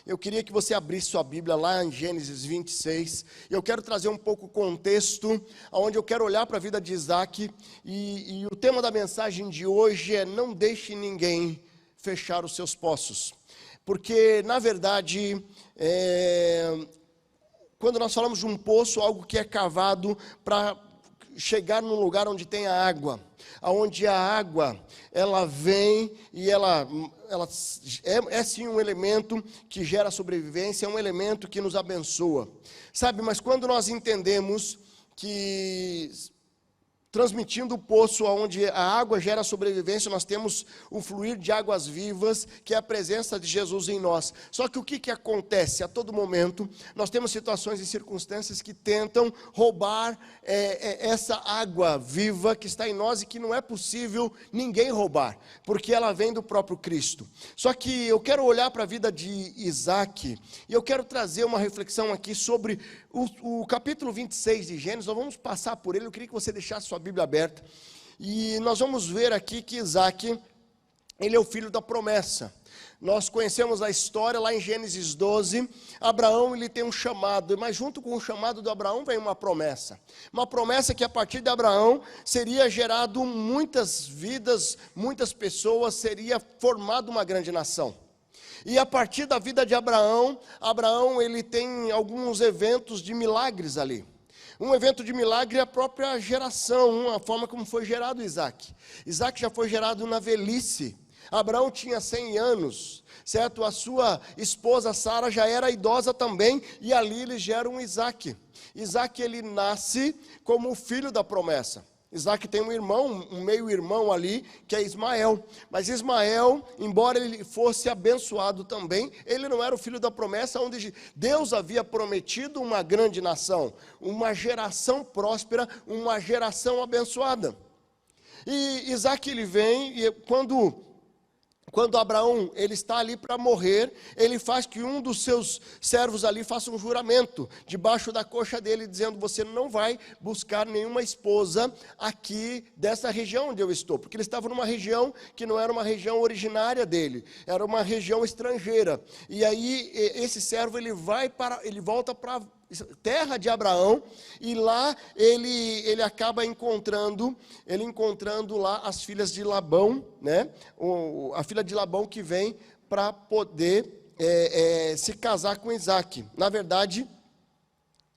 eu queria que você abrisse sua Bíblia lá em Gênesis 26. Eu quero trazer um pouco o contexto, onde eu quero olhar para a vida de Isaac. E o tema da mensagem de hoje é: não deixe ninguém fechar os seus poços. Porque, na verdade, quando nós falamos de um poço, algo que é cavado para chegar num lugar onde tem a água, onde a água, ela vem e ela é sim um elemento que gera sobrevivência, é um elemento que nos abençoa, sabe? Mas quando nós entendemos que transmitindo o poço onde a água gera sobrevivência, nós temos o fluir de águas vivas, que é a presença de Jesus em nós. Só que o que acontece? A todo momento, nós temos situações e circunstâncias que tentam roubar essa água viva que está em nós e que não é possível ninguém roubar, porque ela vem do próprio Cristo. Só que eu quero olhar para a vida de Isaac, e eu quero trazer uma reflexão aqui sobre o capítulo 26 de Gênesis. Nós vamos passar por ele. Eu queria que você deixasse sua Bíblia aberta, e nós vamos ver aqui que Isaac, ele é o filho da promessa. Nós conhecemos a história lá em Gênesis 12, Abraão, ele tem um chamado, mas junto com o chamado de Abraão vem uma promessa que a partir de Abraão seria gerado muitas vidas, muitas pessoas, seria formada uma grande nação. E a partir da vida de Abraão, ele tem alguns eventos de milagres ali. Um evento de milagre é a própria geração, a forma como foi gerado Isaac. Isaac já foi gerado na velhice. Abraão tinha 100 anos, certo? A sua esposa Sara já era idosa também, e ali eles geram Isaac. Isaac, ele nasce como o filho da promessa. Isaac tem um irmão, um meio-irmão ali, que é Ismael. Mas Ismael, embora ele fosse abençoado também, ele não era o filho da promessa, onde Deus havia prometido uma grande nação, uma geração próspera, uma geração abençoada. E Isaac, ele vem, e quando Abraão, ele está ali para morrer, ele faz que um dos seus servos ali faça um juramento, debaixo da coxa dele, dizendo: você não vai buscar nenhuma esposa aqui dessa região onde eu estou, porque ele estava numa região que não era uma região originária dele, era uma região estrangeira. E aí esse servo, ele volta para terra de Abraão, e lá ele acaba encontrando lá as filhas de Labão, né? A filha de Labão que vem para poder se casar com Isaac. Na verdade,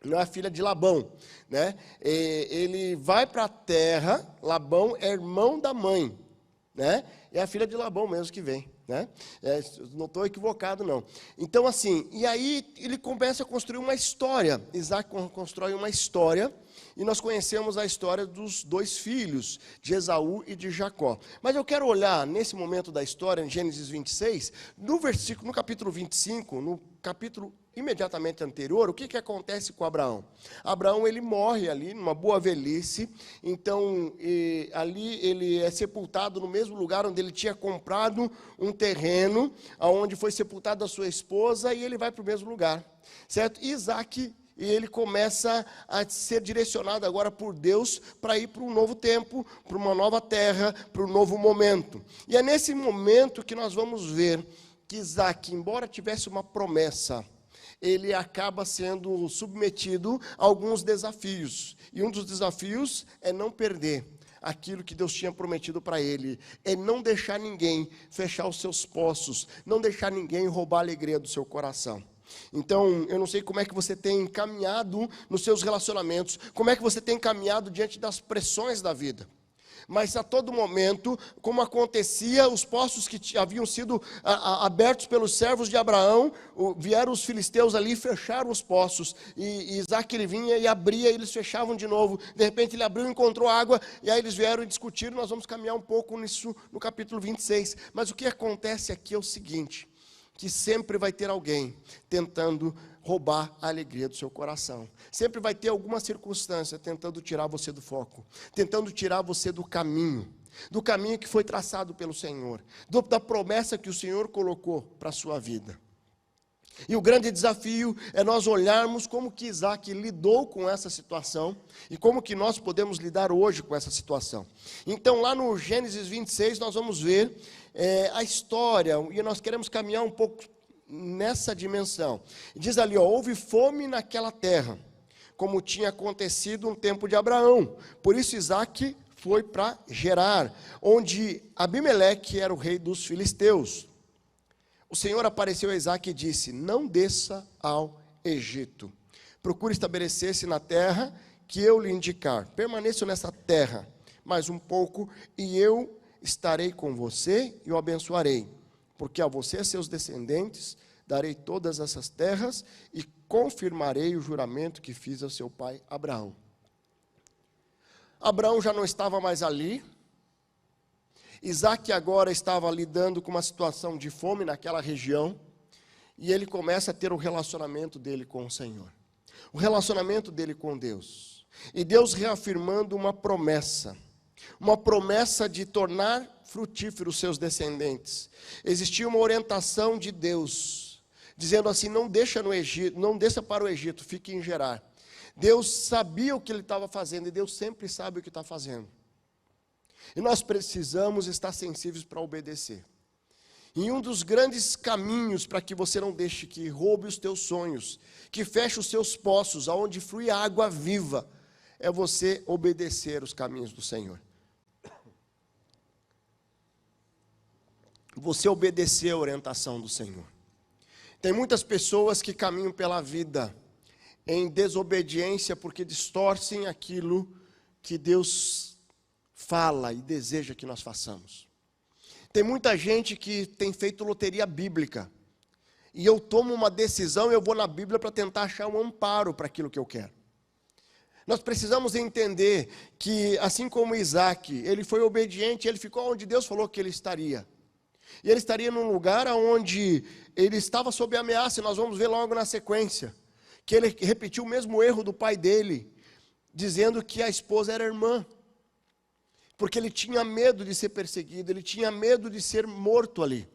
não é a filha de Labão, né? Ele vai para a terra, Labão é irmão da mãe, né? É a filha de Labão mesmo que vem, né? Não estou equivocado, não. Então, assim, e aí ele começa a construir uma história. Isaac constrói uma história, e nós conhecemos a história dos dois filhos, de Esaú e de Jacó. Mas eu quero olhar nesse momento da história, em Gênesis 26, no capítulo 25, no capítulo imediatamente anterior, o que acontece com Abraão? Abraão, ele morre ali, numa boa velhice. Então, ali ele é sepultado no mesmo lugar onde ele tinha comprado um terreno, onde foi sepultada a sua esposa, e ele vai para o mesmo lugar, certo? Isaac, e ele começa a ser direcionado agora por Deus para ir para um novo tempo, para uma nova terra, para um novo momento. E é nesse momento que nós vamos ver que Isaac, embora tivesse uma promessa, ele acaba sendo submetido a alguns desafios. E um dos desafios é não perder aquilo que Deus tinha prometido para ele, é não deixar ninguém fechar os seus poços, não deixar ninguém roubar a alegria do seu coração. Então, eu não sei como é que você tem caminhado nos seus relacionamentos, como é que você tem caminhado diante das pressões da vida. Mas a todo momento, como acontecia, os poços que haviam sido abertos pelos servos de Abraão, vieram os filisteus ali e fecharam os poços. E Isaac, ele vinha e abria, e eles fechavam de novo. De repente ele abriu e encontrou água, e aí eles vieram e discutiram. Nós vamos caminhar um pouco nisso no capítulo 26. Mas o que acontece aqui é o seguinte: que sempre vai ter alguém tentando roubar a alegria do seu coração. Sempre vai ter alguma circunstância tentando tirar você do foco, tentando tirar você do caminho que foi traçado pelo Senhor, da promessa que o Senhor colocou para a sua vida. E o grande desafio é nós olharmos como que Isaac lidou com essa situação e como que nós podemos lidar hoje com essa situação. Então, lá no Gênesis 26, nós vamos ver a história, e nós queremos caminhar um pouco nessa dimensão. Diz ali, houve fome naquela terra, como tinha acontecido no tempo de Abraão. Por isso Isaque foi para Gerar, onde Abimeleque era o rei dos filisteus. O Senhor apareceu a Isaque e disse, não desça ao Egito. Procure estabelecer-se na terra que eu lhe indicar. Permaneça nessa terra mais um pouco, e eu estarei com você e o abençoarei. Porque a você e seus descendentes darei todas essas terras e confirmarei o juramento que fiz ao seu pai Abraão. Abraão já não estava mais ali. Isaque agora estava lidando com uma situação de fome naquela região. E ele começa a ter o relacionamento dele com o Senhor. O relacionamento dele com Deus. E Deus reafirmando uma promessa. Uma promessa de tornar frutíferos seus descendentes. Existia uma orientação de Deus, dizendo assim, não deixa no Egito, não desça para o Egito, fique em Gerar. Deus sabia o que ele estava fazendo, e Deus sempre sabe o que está fazendo. E nós precisamos estar sensíveis para obedecer. E um dos grandes caminhos para que você não deixe que roube os teus sonhos, que feche os seus poços, aonde flui a água viva, é você obedecer os caminhos do Senhor. Você obedecer a orientação do Senhor. Tem muitas pessoas que caminham pela vida em desobediência porque distorcem aquilo que Deus fala e deseja que nós façamos. Tem muita gente que tem feito loteria bíblica. E eu tomo uma decisão, eu vou na Bíblia para tentar achar um amparo para aquilo que eu quero. Nós precisamos entender que, assim como Isaque, ele foi obediente, ele ficou onde Deus falou que ele estaria. E ele estaria num lugar onde ele estava sob ameaça, e nós vamos ver logo na sequência, que ele repetiu o mesmo erro do pai dele, dizendo que a esposa era irmã, porque ele tinha medo de ser perseguido, ele tinha medo de ser morto ali.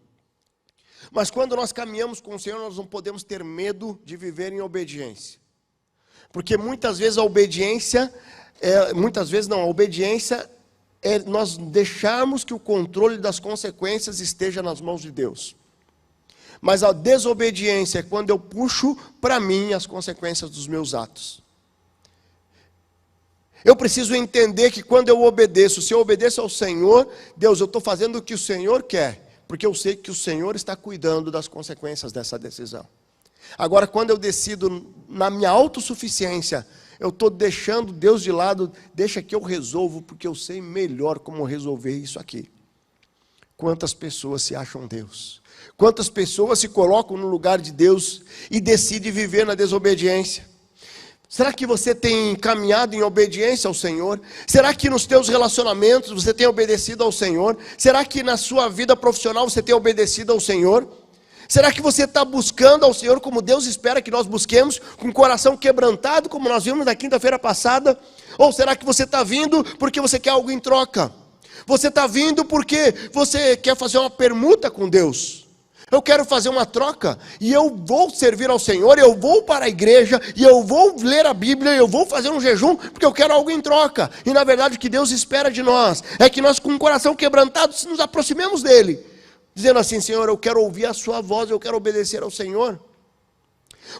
Mas quando nós caminhamos com o Senhor, nós não podemos ter medo de viver em obediência, porque muitas vezes a obediência, é nós deixarmos que o controle das consequências esteja nas mãos de Deus. Mas a desobediência é quando eu puxo para mim as consequências dos meus atos. Eu preciso entender que quando eu obedeço, se eu obedeço ao Senhor, Deus, eu estou fazendo o que o Senhor quer, porque eu sei que o Senhor está cuidando das consequências dessa decisão. Agora, quando eu decido na minha autossuficiência, eu estou deixando Deus de lado, deixa que eu resolvo, porque eu sei melhor como resolver isso aqui. Quantas pessoas se acham Deus? Quantas pessoas se colocam no lugar de Deus e decidem viver na desobediência? Será que você tem caminhado em obediência ao Senhor? Será que nos teus relacionamentos você tem obedecido ao Senhor? Será que na sua vida profissional você tem obedecido ao Senhor? Será que você está buscando ao Senhor como Deus espera que nós busquemos, com o coração quebrantado, como nós vimos na quinta-feira passada? Ou será que você está vindo porque você quer algo em troca? Você está vindo porque você quer fazer uma permuta com Deus? Eu quero fazer uma troca, e eu vou servir ao Senhor, eu vou para a igreja, e eu vou ler a Bíblia, eu vou fazer um jejum, porque eu quero algo em troca. E na verdade o que Deus espera de nós, é que nós com o coração quebrantado nos aproximemos dele, dizendo assim, Senhor, eu quero ouvir a sua voz, eu quero obedecer ao Senhor.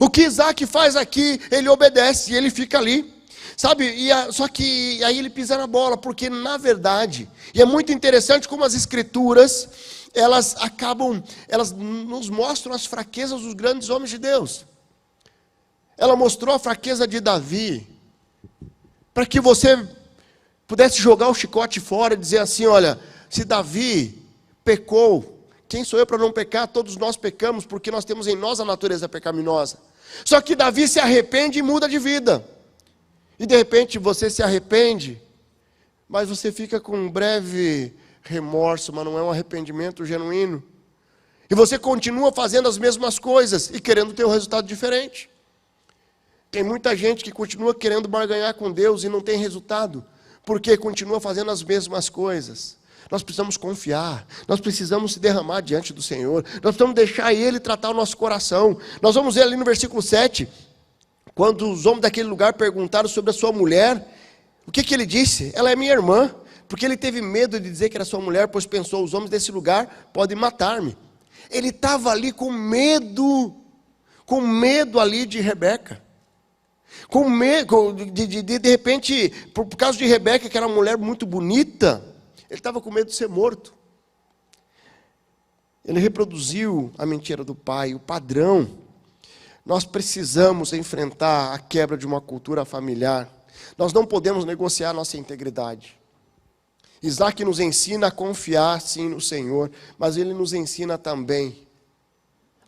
O que Isaque faz aqui, ele obedece, e ele fica ali, sabe, só que aí ele pisa na bola, porque na verdade, e é muito interessante como as escrituras, elas nos mostram as fraquezas dos grandes homens de Deus. Ela mostrou a fraqueza de Davi, para que você pudesse jogar o chicote fora e dizer assim, olha, se Davi pecou, quem sou eu para não pecar? Todos nós pecamos, porque nós temos em nós a natureza pecaminosa. Só que Davi se arrepende e muda de vida. E de repente você se arrepende, mas você fica com um breve remorso, mas não é um arrependimento genuíno. E você continua fazendo as mesmas coisas e querendo ter um resultado diferente. Tem muita gente que continua querendo barganhar com Deus e não tem resultado, porque continua fazendo as mesmas coisas. Nós precisamos confiar, nós precisamos se derramar diante do Senhor, nós precisamos deixar Ele tratar o nosso coração. Nós vamos ver ali no versículo 7, quando os homens daquele lugar perguntaram sobre a sua mulher, o que ele disse? Ela é minha irmã, porque ele teve medo de dizer que era sua mulher, pois pensou, os homens desse lugar podem matar-me. Ele estava ali com medo ali de Rebeca. Com medo, de repente, por causa de Rebeca, que era uma mulher muito bonita, ele estava com medo de ser morto. Ele reproduziu a mentira do pai, o padrão. Nós precisamos enfrentar a quebra de uma cultura familiar. Nós não podemos negociar nossa integridade. Isaac nos ensina a confiar, sim, no Senhor, mas ele nos ensina também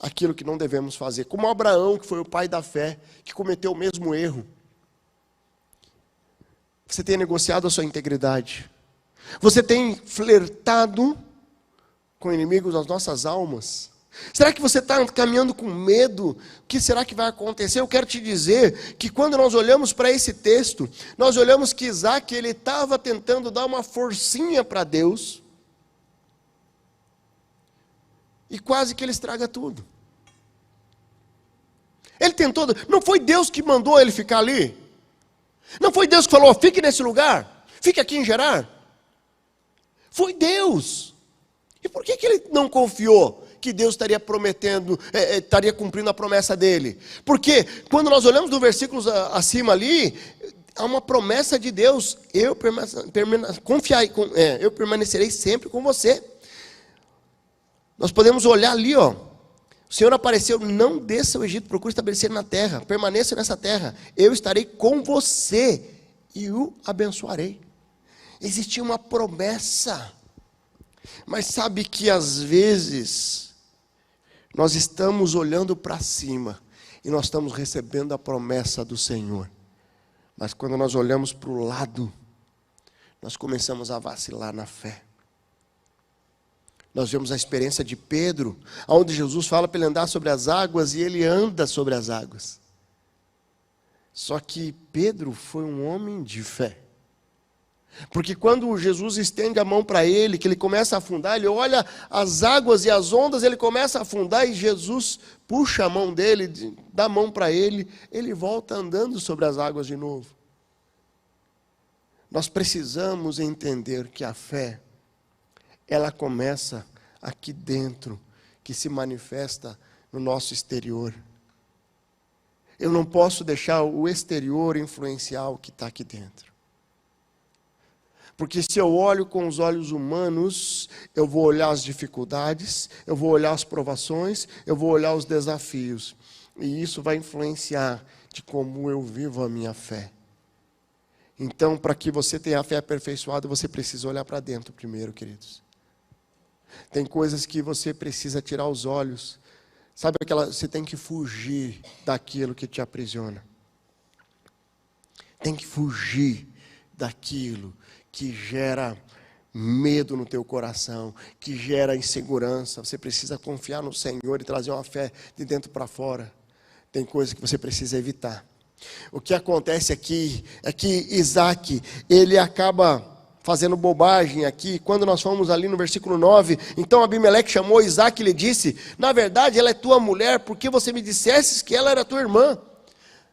aquilo que não devemos fazer. Como Abraão, que foi o pai da fé, que cometeu o mesmo erro. Você tem negociado a sua integridade. Você tem flertado com inimigos das nossas almas. Será que você está caminhando com medo? O que será que vai acontecer? Eu quero te dizer que quando nós olhamos para esse texto, nós olhamos que Isaac, ele estava tentando dar uma forcinha para Deus, e quase que ele estraga tudo. Ele tentou, não foi Deus que mandou ele ficar ali? Não foi Deus que falou, fique nesse lugar, fique aqui em Gerar? Foi Deus. E por que ele não confiou que Deus estaria prometendo, estaria cumprindo a promessa dele? Porque quando nós olhamos no versículo acima ali, há uma promessa de Deus, eu permanecerei sempre com você. Nós podemos olhar ali, ó, o Senhor apareceu, não desça o Egito, procure estabelecer na terra, permaneça nessa terra, eu estarei com você e o abençoarei. Existia uma promessa, mas sabe que às vezes nós estamos olhando para cima e nós estamos recebendo a promessa do Senhor, mas quando nós olhamos para o lado, nós começamos a vacilar na fé. Nós vemos a experiência de Pedro, onde Jesus fala para ele andar sobre as águas, e ele anda sobre as águas. Só que Pedro foi um homem de fé. Porque quando Jesus estende a mão para ele, que ele começa a afundar, ele olha as águas e as ondas, ele começa a afundar, e Jesus puxa a mão dele, dá a mão para ele, ele volta andando sobre as águas de novo. Nós precisamos entender que a fé, ela começa aqui dentro, que se manifesta no nosso exterior. Eu não posso deixar o exterior influenciar o que está aqui dentro. Porque se eu olho com os olhos humanos, eu vou olhar as dificuldades, eu vou olhar as provações, eu vou olhar os desafios. E isso vai influenciar de como eu vivo a minha fé. Então, para que você tenha a fé aperfeiçoada, você precisa olhar para dentro primeiro, queridos. Tem coisas que você precisa tirar os olhos. Sabe você tem que fugir daquilo que te aprisiona. Tem que fugir daquilo que gera medo no teu coração, que gera insegurança. Você precisa confiar no Senhor e trazer uma fé de dentro para fora. Tem coisas que você precisa evitar. O que acontece aqui é que Isaac, ele acaba fazendo bobagem aqui. Quando nós fomos ali no versículo 9, então Abimeleque chamou Isaac e lhe disse, na verdade ela é tua mulher, porque você me dissesses que ela era tua irmã.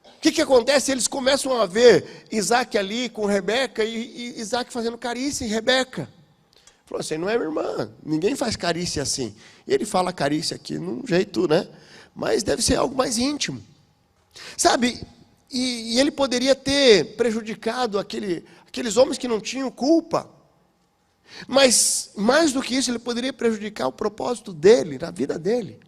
O que acontece? Eles começam a ver Isaac ali com Rebeca, e Isaac fazendo carícia em Rebeca. Falou assim, não é minha irmã, ninguém faz carícia assim. E ele fala carícia aqui num jeito, né? Mas deve ser algo mais íntimo. Sabe, e ele poderia ter prejudicado aqueles homens que não tinham culpa. Mas, mais do que isso, ele poderia prejudicar o propósito dele, na vida dele.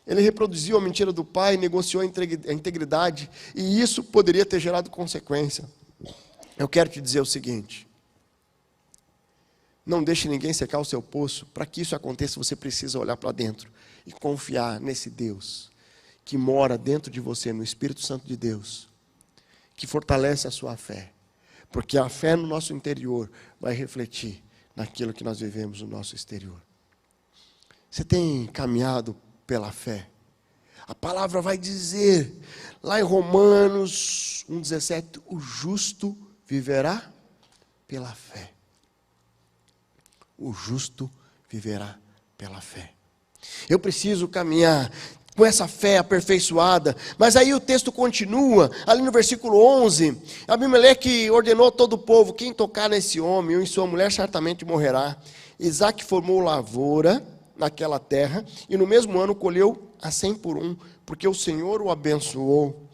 Ele reproduziu a mentira do pai, negociou a integridade, e isso poderia ter gerado consequência. Eu quero te dizer o seguinte, não deixe ninguém secar o seu poço. Para que isso aconteça, você precisa olhar para dentro e confiar nesse Deus que mora dentro de você, no Espírito Santo de Deus, que fortalece a sua fé. Porque a fé no nosso interior vai refletir naquilo que nós vivemos no nosso exterior. Você tem caminhado pela fé? A palavra vai dizer, lá em Romanos 1,17, o justo viverá pela fé. O justo viverá pela fé. Eu preciso caminhar com essa fé aperfeiçoada. Mas aí o texto continua, ali no versículo 11, Abimeleque ordenou a todo o povo, quem tocar nesse homem ou em sua mulher certamente morrerá. Isaac formou lavoura naquela terra, e no mesmo ano colheu a 100 por um, porque o Senhor o abençoou.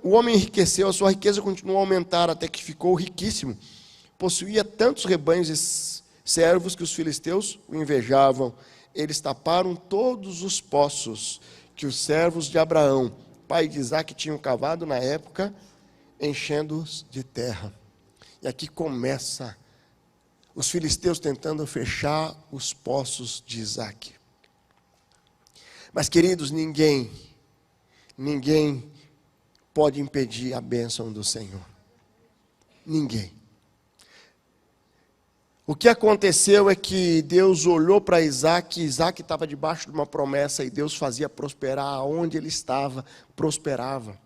O homem enriqueceu, a sua riqueza continuou a aumentar, até que ficou riquíssimo. Possuía tantos rebanhos e servos que os filisteus o invejavam. Eles taparam todos os poços que os servos de Abraão, pai de Isaque, tinham cavado na época, enchendo-os de terra. E aqui começa os filisteus tentando fechar os poços de Isaque. Mas, queridos, ninguém pode impedir a bênção do Senhor. Ninguém. O que aconteceu é que Deus olhou para Isaque, Isaque estava debaixo de uma promessa e Deus fazia prosperar aonde ele estava, prosperava.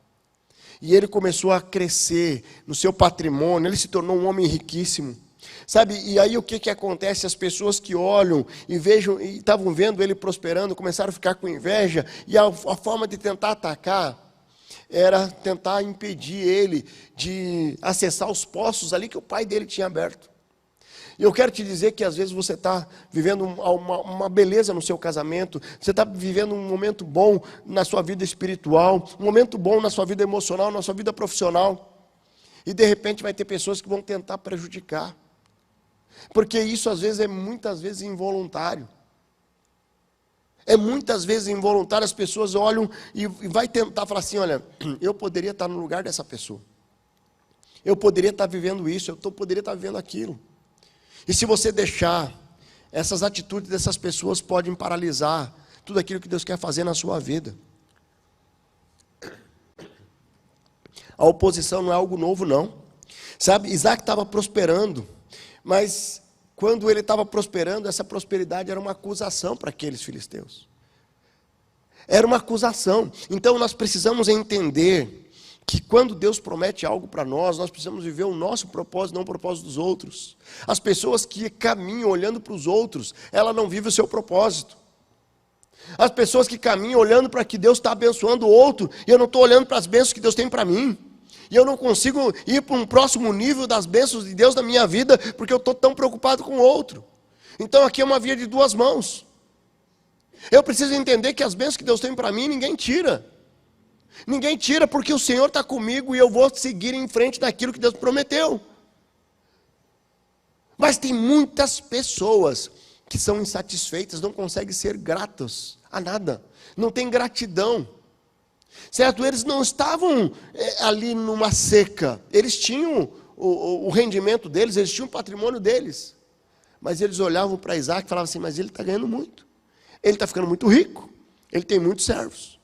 E ele começou a crescer no seu patrimônio, ele se tornou um homem riquíssimo. Sabe, e aí o que acontece? As pessoas que olham e vejam, e estavam vendo ele prosperando, começaram a ficar com inveja, e a forma de tentar atacar era tentar impedir ele de acessar os poços ali que o pai dele tinha aberto. E eu quero te dizer que às vezes você está vivendo uma beleza no seu casamento, você está vivendo um momento bom na sua vida espiritual, um momento bom na sua vida emocional, na sua vida profissional, e de repente vai ter pessoas que vão tentar prejudicar, porque isso às vezes muitas vezes involuntário. É muitas vezes involuntário, as pessoas olham e vai tentar falar assim, olha, eu poderia estar no lugar dessa pessoa, eu poderia estar vivendo isso, poderia estar vivendo aquilo. E se você deixar, essas atitudes dessas pessoas podem paralisar tudo aquilo que Deus quer fazer na sua vida. A oposição não é algo novo, não. Sabe, Isaque estava prosperando, mas quando ele estava prosperando, essa prosperidade era uma acusação para aqueles filisteus. Era uma acusação. Então nós precisamos entender que quando Deus promete algo para nós precisamos viver o nosso propósito, não o propósito dos outros. As pessoas que caminham olhando para os outros, ela não vive o seu propósito. As pessoas que caminham olhando para que Deus está abençoando o outro, e eu não estou olhando para as bênçãos que Deus tem para mim, e eu não consigo ir para um próximo nível das bênçãos de Deus na minha vida, porque eu estou tão preocupado com o outro. Então aqui é uma via de duas mãos. Eu preciso entender que as bênçãos que Deus tem para mim, ninguém tira. Ninguém tira, porque o Senhor está comigo e eu vou seguir em frente daquilo que Deus prometeu. Mas tem muitas pessoas que são insatisfeitas, não conseguem ser gratas a nada, não tem gratidão, certo? Eles não estavam ali numa seca, eles tinham o rendimento deles, eles tinham o patrimônio deles, mas eles olhavam para Isaque e falavam assim, mas ele está ganhando muito, ele está ficando muito rico, ele tem muitos servos.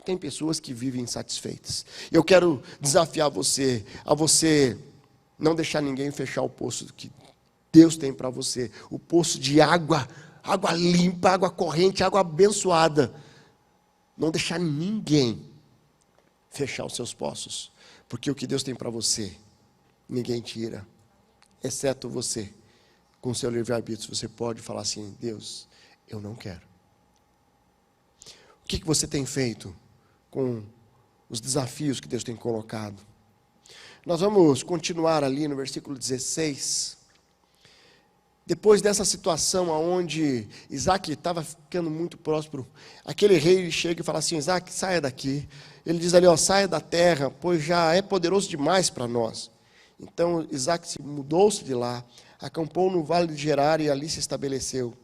Tem pessoas que vivem insatisfeitas. Eu quero desafiar você, a você não deixar ninguém fechar o poço que Deus tem para você, o poço de água, água limpa, água corrente, água abençoada. Não deixar ninguém fechar os seus poços, porque o que Deus tem para você, ninguém tira, exceto você. Com o seu livre-arbítrio, você pode falar assim, Deus, eu não quero. O que você tem feito com os desafios que Deus tem colocado? Nós vamos continuar ali no versículo 16. Depois dessa situação onde Isaque estava ficando muito próspero, aquele rei chega e fala assim, Isaque, saia daqui. Ele diz ali, saia da terra, pois já é poderoso demais para nós. Então Isaque mudou-se de lá, acampou no vale de Gerar e ali se estabeleceu.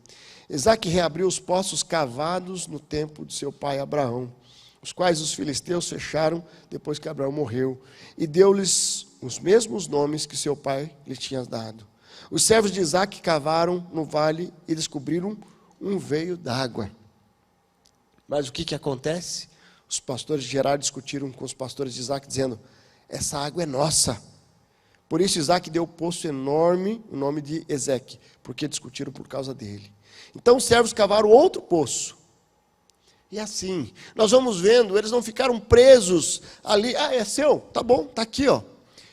Isaque reabriu os poços cavados no tempo de seu pai Abraão, os quais os filisteus fecharam depois que Abraão morreu, e deu-lhes os mesmos nomes que seu pai lhe tinha dado. Os servos de Isaque cavaram no vale e descobriram um veio d'água. Mas o que acontece? Os pastores de Gerar discutiram com os pastores de Isaque, dizendo, essa água é nossa. Por isso Isaque deu um poço enorme, o nome de Ezeque, porque discutiram por causa dele. Então os servos cavaram outro poço. E assim, nós vamos vendo, eles não ficaram presos ali. É seu? Tá bom, tá aqui, ó.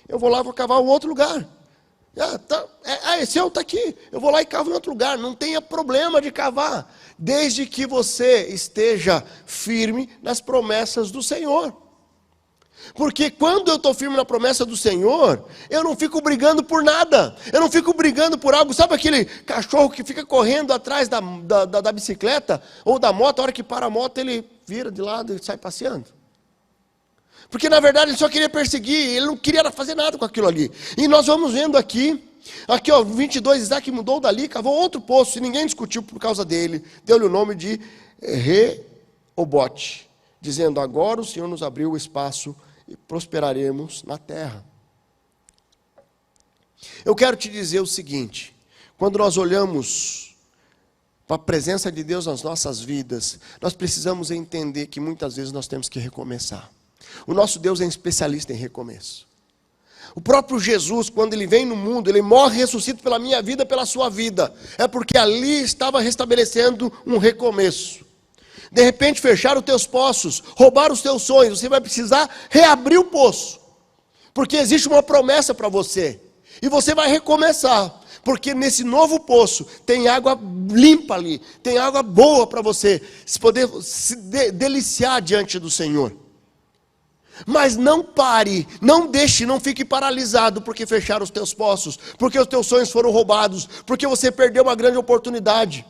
Eu vou lá, vou cavar um outro lugar. É seu, tá aqui. Eu vou lá e cavo em outro lugar. Não tenha problema de cavar, desde que você esteja firme nas promessas do Senhor. Porque quando eu estou firme na promessa do Senhor, eu não fico brigando por nada. Eu não fico brigando por algo. Sabe aquele cachorro que fica correndo atrás da bicicleta ou da moto? A hora que para a moto, ele vira de lado e sai passeando. Porque na verdade ele só queria perseguir, ele não queria fazer nada com aquilo ali. E nós vamos vendo aqui, ó, 22, Isaac mudou dali, cavou outro poço, e ninguém discutiu por causa dele. Deu-lhe o nome de Reobote, dizendo: agora o Senhor nos abriu o espaço e prosperaremos na terra. Eu quero te dizer o seguinte: quando nós olhamos para a presença de Deus nas nossas vidas, nós precisamos entender que muitas vezes nós temos que recomeçar. O nosso Deus é especialista em recomeço. O próprio Jesus, quando ele vem no mundo, ele morre e ressuscita pela minha vida, pela sua vida. É porque ali estava restabelecendo um recomeço. De repente fecharam os teus poços, roubaram os teus sonhos, você vai precisar reabrir o poço. Porque existe uma promessa para você. E você vai recomeçar. Porque nesse novo poço tem água limpa ali, tem água boa para você poder se deliciar diante do Senhor. Mas não pare, não deixe, não fique paralisado porque fecharam os teus poços, porque os teus sonhos foram roubados, porque você perdeu uma grande oportunidade.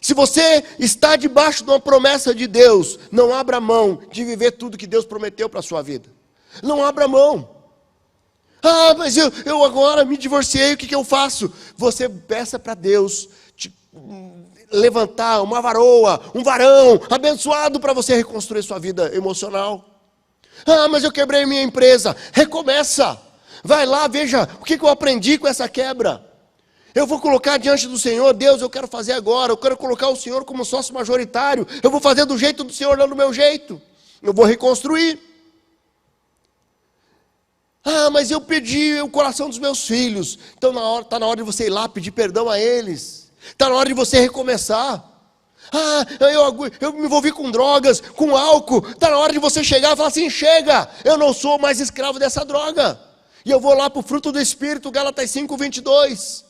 Se você está debaixo de uma promessa de Deus, não abra mão de viver tudo que Deus prometeu para a sua vida. Não abra mão. Ah, mas eu agora me divorciei, o que eu faço? Você peça para Deus te levantar uma varoa, um varão abençoado para você reconstruir sua vida emocional. Ah, mas eu quebrei minha empresa. Recomeça. Vai lá, veja o que eu aprendi com essa quebra. Eu vou colocar diante do Senhor: Deus, eu quero fazer agora, eu quero colocar o Senhor como sócio majoritário. Eu vou fazer do jeito do Senhor, não do meu jeito. Eu vou reconstruir. Ah, mas eu pedi o coração dos meus filhos. Então está na hora de você ir lá pedir perdão a eles. Está na hora de você recomeçar. Ah, eu me envolvi com drogas, com álcool. Está na hora de você chegar e falar assim: chega, eu não sou mais escravo dessa droga. E eu vou lá para o fruto do Espírito, Gálatas 5:22.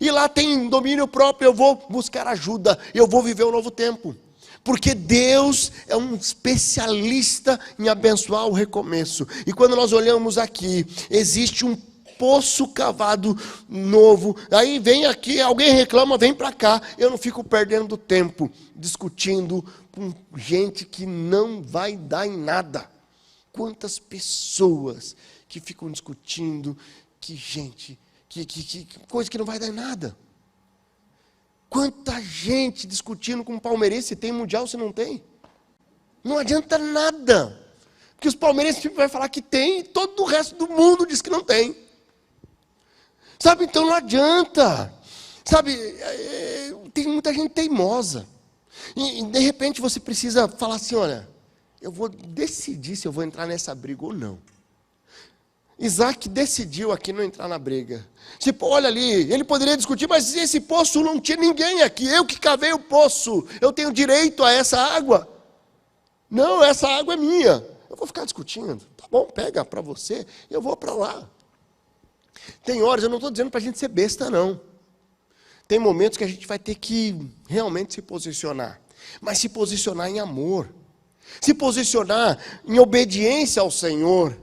E lá tem domínio próprio, eu vou buscar ajuda, eu vou viver um novo tempo. Porque Deus é um especialista em abençoar o recomeço. E quando nós olhamos aqui, existe um poço cavado novo. Aí vem aqui, alguém reclama, vem para cá. Eu não fico perdendo tempo discutindo com gente que não vai dar em nada. Quantas pessoas que ficam discutindo, que coisa que não vai dar em nada. Quanta gente discutindo com o palmeirense, se tem mundial, se não tem. Não adianta nada. Porque os palmeirenses sempre vão falar que tem, e todo o resto do mundo diz que não tem. Sabe, então não adianta. Sabe, tem muita gente teimosa. E de repente você precisa falar assim: olha, eu vou decidir se eu vou entrar nessa briga ou não. Isaac decidiu aqui não entrar na briga. Tipo, olha ali, ele poderia discutir: mas esse poço não tinha ninguém aqui, eu que cavei o poço, eu tenho direito a essa água. Não, essa água é minha. Eu vou ficar discutindo. Tá bom, pega para você, eu vou para lá. Tem horas, eu não estou dizendo para a gente ser besta, não. Tem momentos que a gente vai ter que realmente se posicionar. Mas se posicionar em amor. Se posicionar em obediência ao Senhor.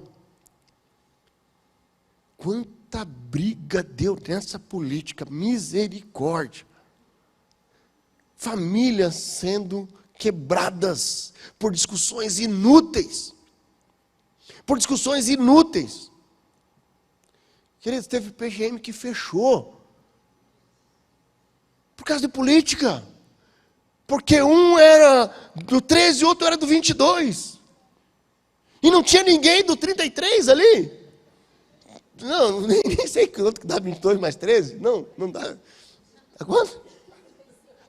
Quanta briga deu nessa política, misericórdia. Famílias sendo quebradas por discussões inúteis. Por discussões inúteis. Queridos, teve PGM que fechou. Por causa de política. Porque um era do 13 e outro era do 22. E não tinha ninguém do 33 ali. Não, nem sei quanto que dá 22 mais 13. Não dá. Dá quanto?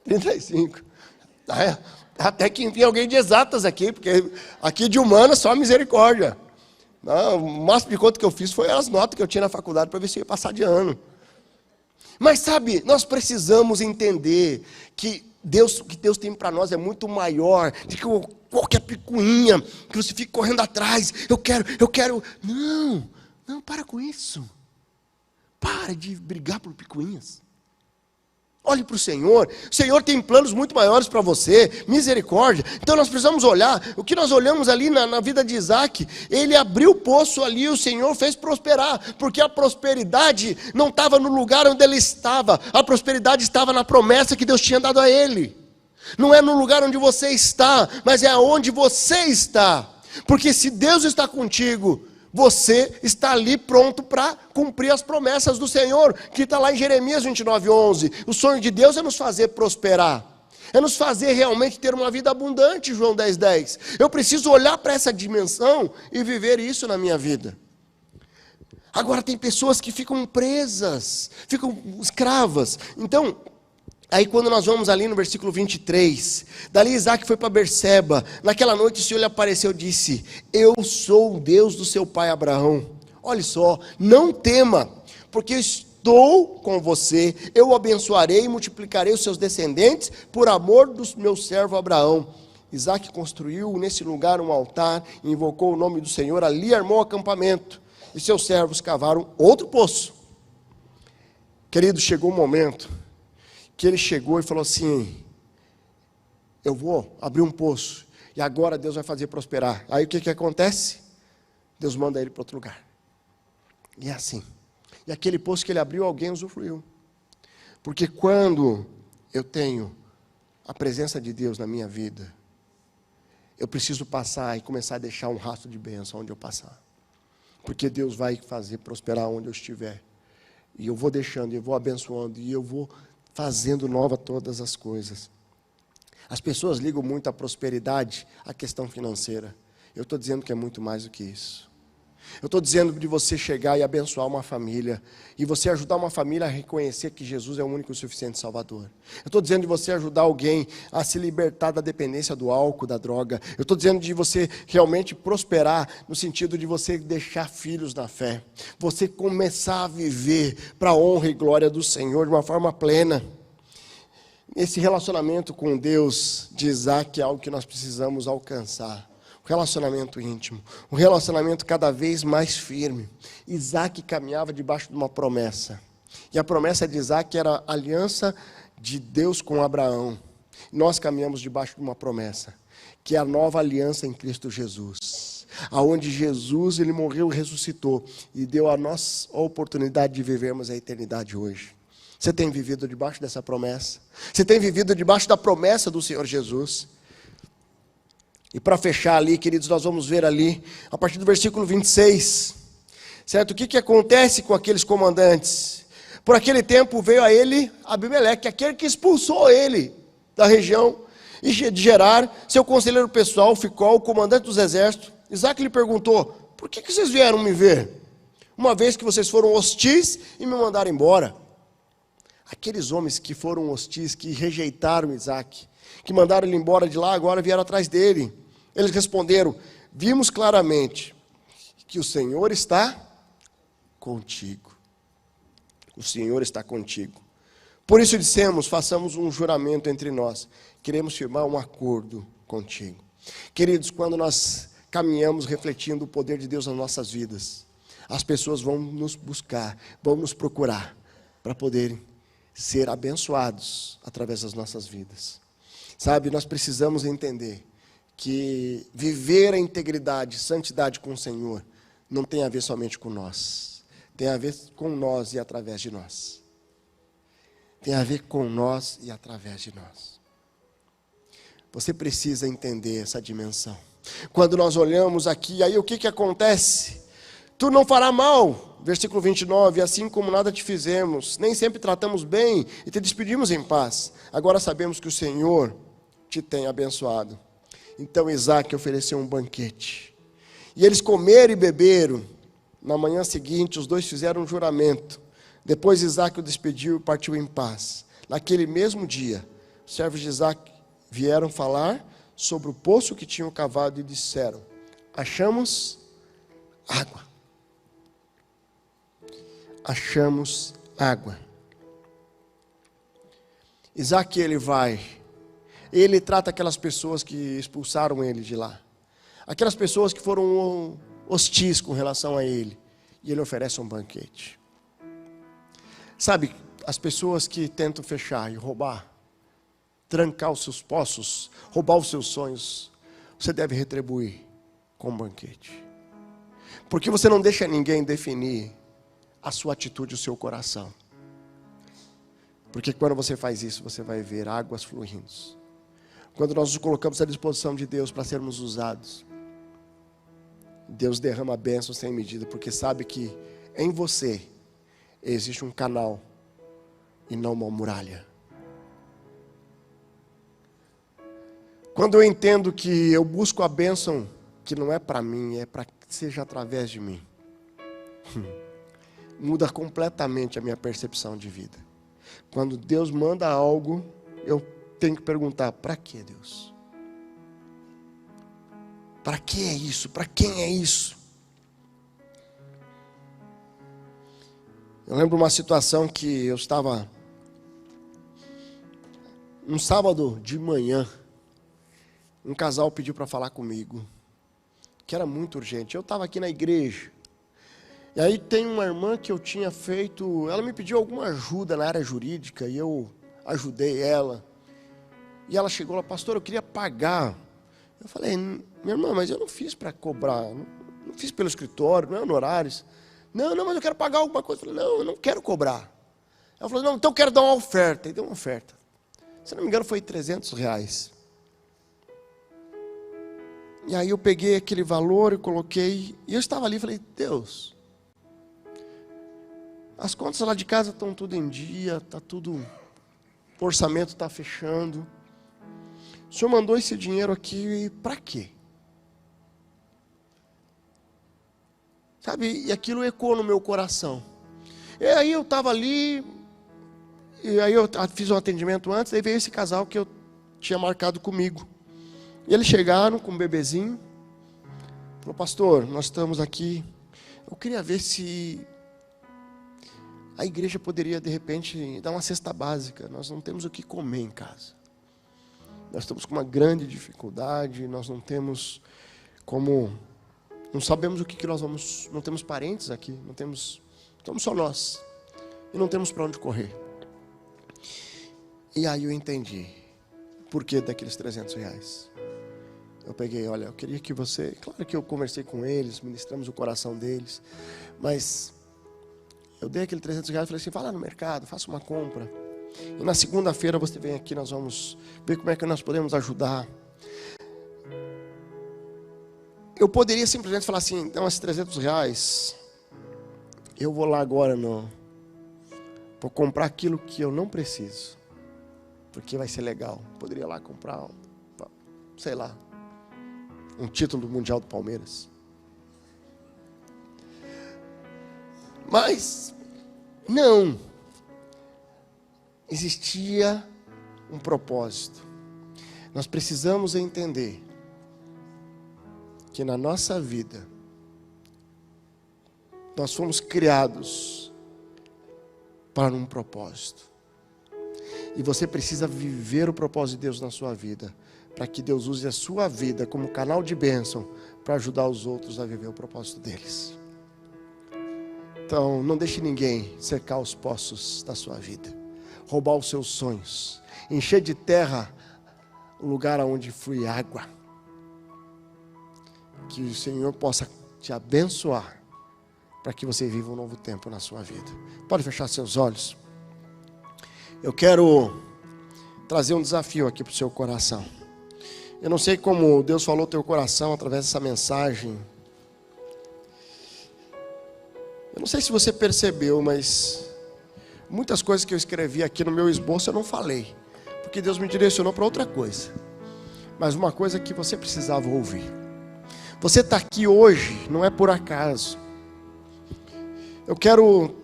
35. Até que tem alguém de exatas aqui, porque aqui de humanas só misericórdia. Não, o máximo de conta que eu fiz foi as notas que eu tinha na faculdade para ver se eu ia passar de ano. Mas sabe, nós precisamos entender que o que Deus tem para nós é muito maior do que qualquer picuinha, que você fica correndo atrás, eu quero. Não, para com isso. Para de brigar por picuinhas. Olhe para o Senhor tem planos muito maiores para você, misericórdia. Então nós precisamos olhar, o que nós olhamos ali na vida de Isaac, ele abriu o poço ali, o Senhor fez prosperar, porque a prosperidade não estava no lugar onde ele estava, a prosperidade estava na promessa que Deus tinha dado a ele. Não é no lugar onde você está, mas é onde você está, porque se Deus está contigo, você está ali pronto para cumprir as promessas do Senhor, que está lá em Jeremias 29:11. O sonho de Deus é nos fazer prosperar, é nos fazer realmente ter uma vida abundante, João 10:10. Eu preciso olhar para essa dimensão e viver isso na minha vida. Agora tem pessoas que ficam presas, ficam escravas. Então, aí quando nós vamos ali no versículo 23, dali Isaac foi para Berseba, naquela noite o Senhor lhe apareceu e disse: eu sou o Deus do seu pai Abraão, olha só, não tema, porque eu estou com você, eu o abençoarei e multiplicarei os seus descendentes, por amor do meu servo Abraão. Isaac construiu nesse lugar um altar, invocou o nome do Senhor, ali armou acampamento, e seus servos cavaram outro poço. Querido, chegou um momento que ele chegou e falou assim: eu vou abrir um poço, e agora Deus vai fazer prosperar. Aí o que acontece? Deus manda ele para outro lugar. E é assim. E aquele poço que ele abriu, alguém usufruiu. Porque quando eu tenho a presença de Deus na minha vida, eu preciso passar e começar a deixar um rastro de bênção onde eu passar. Porque Deus vai fazer prosperar onde eu estiver. E eu vou deixando, eu vou abençoando, e eu vou fazendo nova todas as coisas. As pessoas ligam muito à prosperidade, à questão financeira. Eu estou dizendo que é muito mais do que isso. Eu estou dizendo de você chegar e abençoar uma família, e você ajudar uma família a reconhecer que Jesus é o único e suficiente Salvador. Eu estou dizendo de você ajudar alguém a se libertar da dependência do álcool, da droga. Eu estou dizendo de você realmente prosperar, no sentido de você deixar filhos na fé. Você começar a viver para a honra e glória do Senhor de uma forma plena. Esse relacionamento com Deus de Isaac é algo que nós precisamos alcançar. Um relacionamento íntimo, um relacionamento cada vez mais firme. Isaac caminhava debaixo de uma promessa. E a promessa de Isaac era a aliança de Deus com Abraão. Nós caminhamos debaixo de uma promessa, que é a nova aliança em Cristo Jesus. Aonde Jesus, ele morreu e ressuscitou, e deu a nós a oportunidade de vivermos a eternidade hoje. Você tem vivido debaixo dessa promessa? Você tem vivido debaixo da promessa do Senhor Jesus? E para fechar ali, queridos, nós vamos ver ali, a partir do versículo 26, certo? O que acontece com aqueles comandantes? Por aquele tempo veio a ele Abimeleque, aquele que expulsou ele da região, e de Gerar, seu conselheiro pessoal, ficou o comandante dos exércitos. Isaac lhe perguntou: por que vocês vieram me ver? Uma vez que vocês foram hostis e me mandaram embora. Aqueles homens que foram hostis, que rejeitaram Isaac, que mandaram ele embora de lá, agora vieram atrás dele. Eles responderam: vimos claramente que o Senhor está contigo. O Senhor está contigo. Por isso dissemos: façamos um juramento entre nós. Queremos firmar um acordo contigo. Queridos, quando nós caminhamos refletindo o poder de Deus nas nossas vidas, as pessoas vão nos buscar, vão nos procurar, para poderem ser abençoados através das nossas vidas. Sabe, nós precisamos entender que viver a integridade, santidade com o Senhor, não tem a ver somente com nós. Tem a ver com nós e através de nós. Tem a ver com nós e através de nós. Você precisa entender essa dimensão. Quando nós olhamos aqui, aí o que acontece? Tu não fará mal, versículo 29, assim como nada te fizemos, nem sempre tratamos bem e te despedimos em paz. Agora sabemos que o Senhor te tem abençoado. Então Isaac ofereceu um banquete. E eles comeram e beberam. Na manhã seguinte, os dois fizeram um juramento. Depois Isaac o despediu e partiu em paz. Naquele mesmo dia, os servos de Isaac vieram falar sobre o poço que tinham cavado e disseram: achamos água. Achamos água. Isaac, ele trata aquelas pessoas que expulsaram ele de lá, aquelas pessoas que foram hostis com relação a ele, e ele oferece um banquete. Sabe, as pessoas que tentam fechar e roubar, trancar os seus poços, roubar os seus sonhos, você deve retribuir com um banquete. Porque você não deixa ninguém definir a sua atitude, o seu coração. Porque quando você faz isso, você vai ver águas fluindo. Quando nós nos colocamos à disposição de Deus para sermos usados, Deus derrama bênçãos sem medida, porque sabe que em você existe um canal e não uma muralha. Quando eu entendo que eu busco a bênção que não é para mim, é para que seja através de mim, muda completamente a minha percepção de vida. Quando Deus manda algo, eu tenho que perguntar: para que, Deus? Para que é isso? Para quem é isso? Eu lembro uma situação que eu estava um sábado de manhã, um casal pediu para falar comigo, que era muito urgente. Eu estava aqui na igreja, e aí tem uma irmã que eu tinha feito, ela me pediu alguma ajuda na área jurídica, e eu ajudei ela. E ela chegou lá: pastor, eu queria pagar. Eu falei: minha irmã, mas eu não fiz para cobrar, não fiz pelo escritório, não é honorários. Não, mas eu quero pagar alguma coisa. Eu falei: não, eu não quero cobrar. Ela falou: não, então eu quero dar uma oferta. E deu uma oferta. Se não me engano, foi R$300. E aí eu peguei aquele valor e coloquei, e eu estava ali e falei: Deus, as contas lá de casa estão tudo em dia, está tudo, o orçamento está fechando. O Senhor mandou esse dinheiro aqui para quê? Sabe, e aquilo ecoou no meu coração. E aí eu estava ali, e aí eu fiz um atendimento antes, aí veio esse casal que eu tinha marcado comigo. E eles chegaram com um bebezinho, falou: pastor, nós estamos aqui, eu queria ver se a igreja poderia de repente dar uma cesta básica, nós não temos o que comer em casa. Nós estamos com uma grande dificuldade, nós não temos como, não sabemos o que nós vamos, não temos parentes aqui, não temos, estamos só nós, e não temos para onde correr. E aí eu entendi por que daqueles R$300. Eu peguei: olha, eu queria que você, claro que eu conversei com eles, ministramos o coração deles, mas eu dei aquele R$300 e falei assim: vá lá no mercado, faça uma compra. E na segunda-feira você vem aqui, nós vamos ver como é que nós podemos ajudar. Eu poderia simplesmente falar assim: então, esses R$300, eu vou lá agora, vou comprar aquilo que eu não preciso, porque vai ser legal. Poderia ir lá comprar, sei lá, um título do Mundial do Palmeiras. Mas, não. Existia um propósito. Nós precisamos entender que na nossa vida, nós fomos criados para um propósito. E você precisa viver o propósito de Deus na sua vida, para que Deus use a sua vida como canal de bênção para ajudar os outros a viver o propósito deles. Então, não deixe ninguém cercar os poços da sua vida, roubar os seus sonhos, encher de terra o lugar onde flui água. Que o Senhor possa te abençoar, para que você viva um novo tempo na sua vida. Pode fechar seus olhos. Eu quero trazer um desafio aqui para o seu coração. Eu não sei como Deus falou ao teu coração através dessa mensagem. Eu não sei se você percebeu, mas muitas coisas que eu escrevi aqui no meu esboço eu não falei, porque Deus me direcionou para outra coisa. Mas uma coisa que você precisava ouvir. Você está aqui hoje, não é por acaso. Eu quero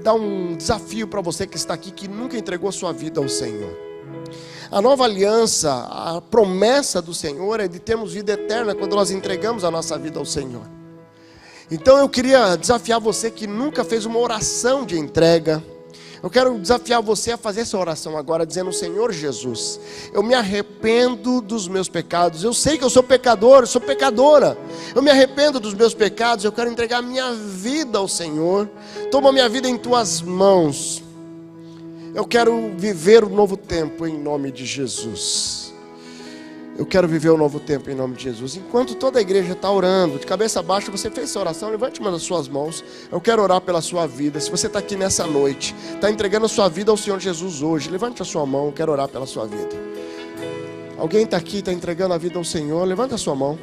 dar um desafio para você que está aqui, que nunca entregou a sua vida ao Senhor. A nova aliança, a promessa do Senhor é de termos vida eterna quando nós entregamos a nossa vida ao Senhor. Então eu queria desafiar você que nunca fez uma oração de entrega, Eu quero desafiar você a fazer essa oração agora, dizendo: Senhor Jesus, eu me arrependo dos meus pecados. Eu sei que eu sou pecador, eu sou pecadora. Eu me arrependo dos meus pecados, eu quero entregar minha vida ao Senhor. Toma minha vida em tuas mãos. Eu quero viver o novo tempo em nome de Jesus. Eu quero viver o novo tempo em nome de Jesus. Enquanto toda a igreja está orando, de cabeça baixa, você fez essa oração, levante uma das suas mãos. Eu quero orar pela sua vida. Se você está aqui nessa noite, está entregando a sua vida ao Senhor Jesus hoje, levante a sua mão, eu quero orar pela sua vida. Alguém está aqui, está entregando a vida ao Senhor, levante a sua mão.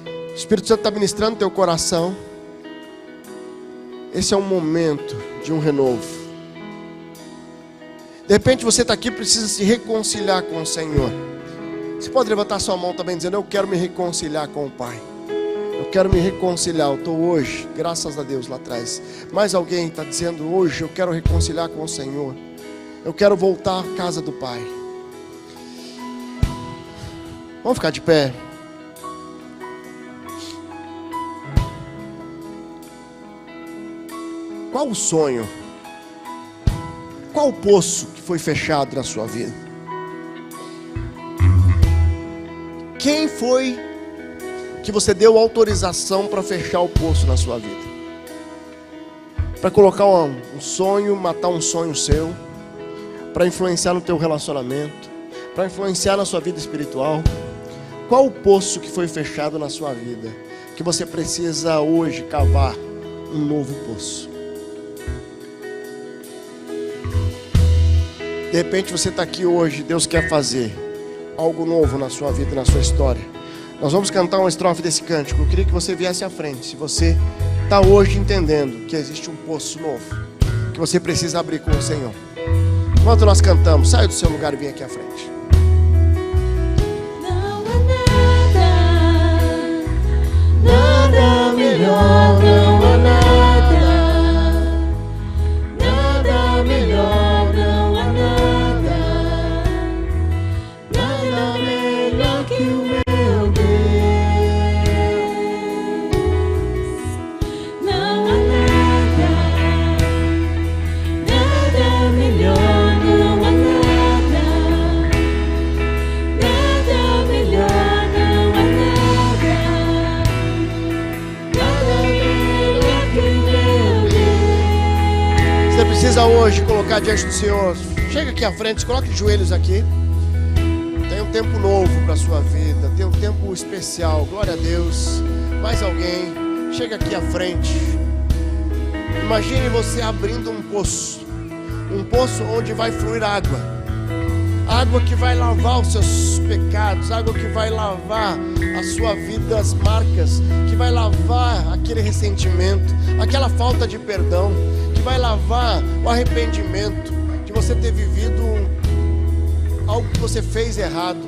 O Espírito Santo está ministrando teu coração. Esse é um momento de um renovo. De repente você está aqui e precisa se reconciliar com o Senhor. Você pode levantar sua mão também dizendo: eu quero me reconciliar com o Pai. Eu quero me reconciliar. Eu estou hoje, graças a Deus lá atrás. Mais alguém está dizendo: hoje eu quero reconciliar com o Senhor. Eu quero voltar à casa do Pai. Vamos ficar de pé. Qual o sonho? Qual o poço que foi fechado na sua vida? Quem foi que você deu autorização para fechar o poço na sua vida? Para colocar um sonho, matar um sonho seu, para influenciar no teu relacionamento, para influenciar na sua vida espiritual. Qual o poço que foi fechado na sua vida, que você precisa hoje cavar um novo poço? De repente você está aqui hoje, Deus quer fazer algo novo na sua vida, na sua história. Nós vamos cantar uma estrofe desse cântico. Eu queria que você viesse à frente. Se você está hoje entendendo que existe um poço novo, que você precisa abrir com o Senhor. Enquanto nós cantamos, saia do seu lugar e vem aqui à frente. Não há nada melhor, não há nada melhor, não há nada melhor que o meu Deus. Não há nada melhor, não há nada melhor, não há nada melhor que o meu Deus. Você precisa hoje colocar diante do Senhor. Chega aqui à frente, coloque os joelhos aqui. Tem um tempo novo para a sua vida, tem um tempo especial, glória a Deus. Mais alguém, chega aqui à frente. Imagine você abrindo um poço onde vai fluir água. Água que vai lavar os seus pecados, água que vai lavar a sua vida, as marcas, que vai lavar aquele ressentimento, aquela falta de perdão, que vai lavar o arrependimento de você ter vivido algo que você fez errado.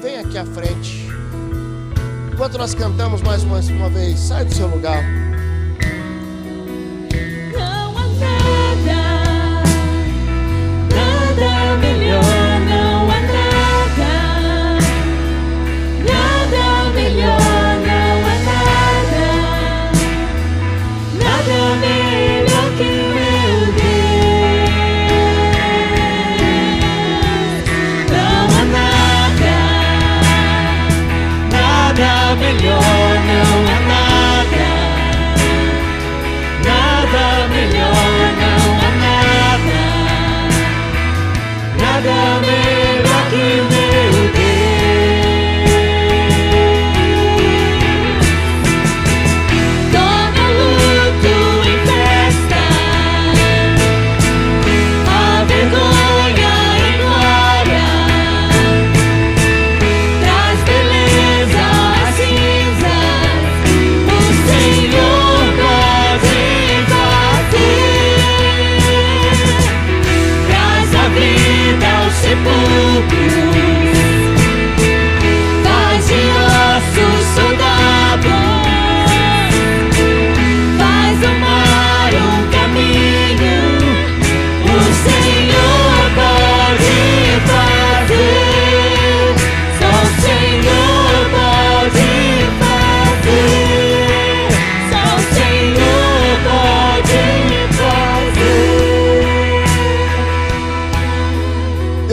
Vem aqui à frente. Enquanto nós cantamos mais uma vez, sai do seu lugar. Não há nada melhor, não há nada melhor, não há nada melhor que o meu Deus. Não há nada melhor, não há nada melhor, não há nada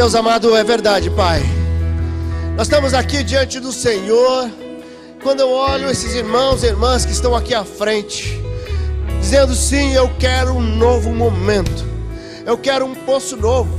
Deus amado, é verdade, Pai. Nós estamos aqui diante do Senhor. Quando eu olho esses irmãos e irmãs que estão aqui à frente, dizendo sim, eu quero um novo momento, eu quero um poço novo,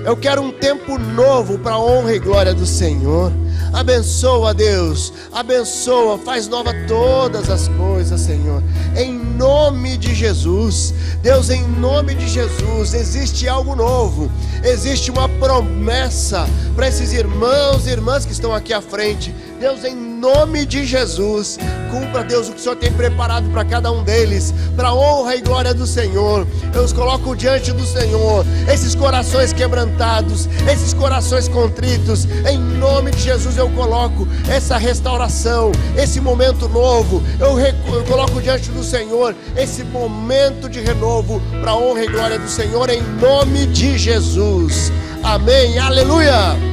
eu quero um tempo novo para a honra e glória do Senhor. Abençoa, Deus, abençoa, faz nova todas as coisas, Senhor, em nome de Jesus. Deus, em nome de Jesus, existe algo novo, existe uma promessa para esses irmãos e irmãs que estão aqui à frente. Deus, em nome de Jesus, cumpra, Deus, o que o Senhor tem preparado para cada um deles, para a honra e glória do Senhor. Eu os coloco diante do Senhor, esses corações quebrantados, esses corações contritos, em nome de Jesus eu coloco essa restauração, esse momento novo, eu coloco diante do Senhor esse momento de renovo, para a honra e glória do Senhor, em nome de Jesus. Amém, aleluia.